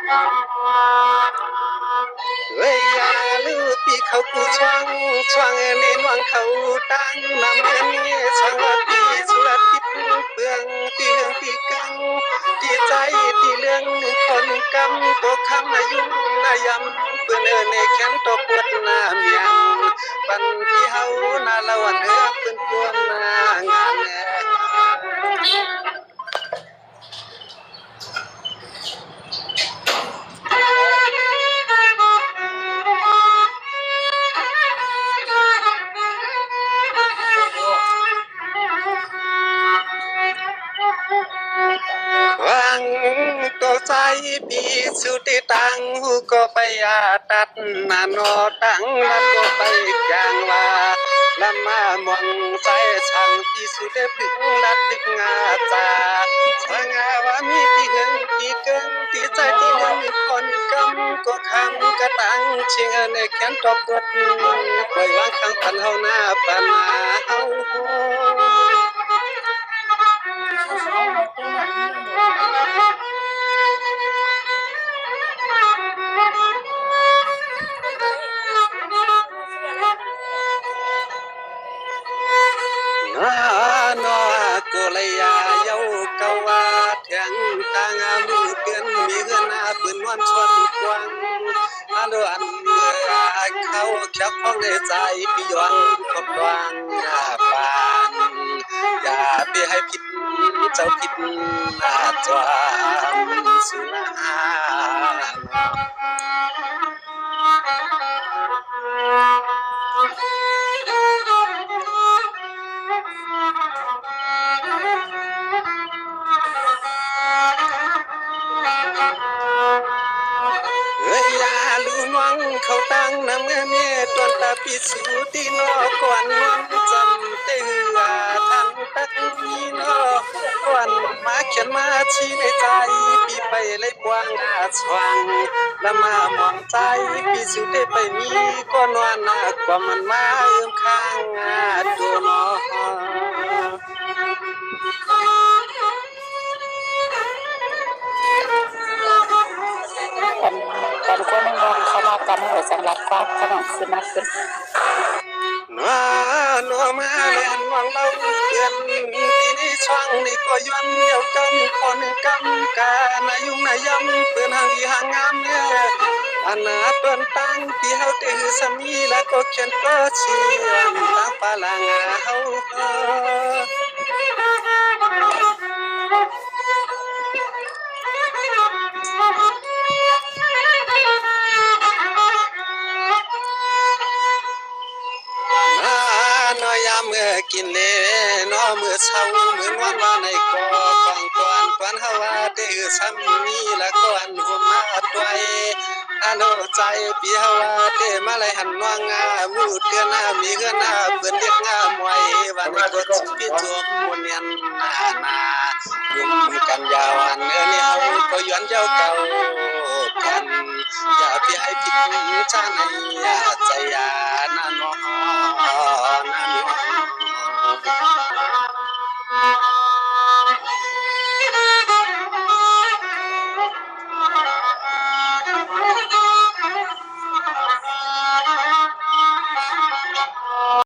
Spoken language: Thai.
เฮ้ยยาลือปีเขากูช่วงเน้นวังเขาตั้งนำเงินนี้ช่างว่าปีสุรทิพย์เปลืองตีเรื่องตีกังตีใจตีเรื่องคนกำตัวคำอายุนายำเปื้อนในแขนตัวปวดหน้าเมียงปันที่เฮาหน้าละวันเฮือเปื้อนปวดหน้างานแน่ วังตัวใจปีสุดที่ตังหูก็ไปอาตัดนานอตังแล้วก็ไปกลางว่าละมามองใจช่างที่สุดได้พึ่งรัดพึ่งงาจาช่างาว่ามีที่หึงที่เกินที่ใจที่หนึ่งคนกำก็คำกระตังเชียงในแขนตบกดปล่อยวางข้างพันเฮาหน้าปานาเฮา nó cô lấy dâu câu thiang tang mưa biển mi gần biển loan xuân quang đồ ăn khâu khéo phong đểใจพี่ย้อนคบดวงปานอย่าไปให้ผิดเจ้าผิดจวนสุนาเฮ้ยยาลูน้องเขาตั้งน้ำเมียตอนตาพิสูตีนอก่อนนอนจำเตือทันตักนี้นอก่อนมาเขียนมาชี้ในใจพี่ไปเลยกว้างสว่างแล้วมามองใจพี่สุดได้ไปมีก็นอนหนักกว่ามันมาข้างตัวนอ กันกันก็ไม่มองเขามากันให้สำหรับความขนมขึ้นมากขึ้นนัวมาเล่นวังเราเพื่อนที่นี่ช่างนี่ก็ย้อนเดียวกันคนกำกานายุ่งนายำเพื่อนหางดีหางงามเนี่ยอันนาเปิ้นตั้งที่เฮาตือสามีแล้วก็เขียนก็เชียนตั้งปาลางาเฮาน้อยยามเมื่อกินเล่น้อเมื่อเช้าเหมือนวันว่าในกอฟังก่อนกวนเฮาว่าเด้อซ้ำมีละก่อนหัวมาตัวอันใจปีเฮาว่าเด้มาเลยหันว่างามูดเดือนมีเฮือนเปิ้นเรียกงามไว้วันนี้ก็สิปิจวมมวนเนียนนายุ่งกันยาวอันเนี้เฮาก็ย้อนเจ้าเก่ากันอย่าไปให้ผิดชาในใจยานาน้อนาน้อ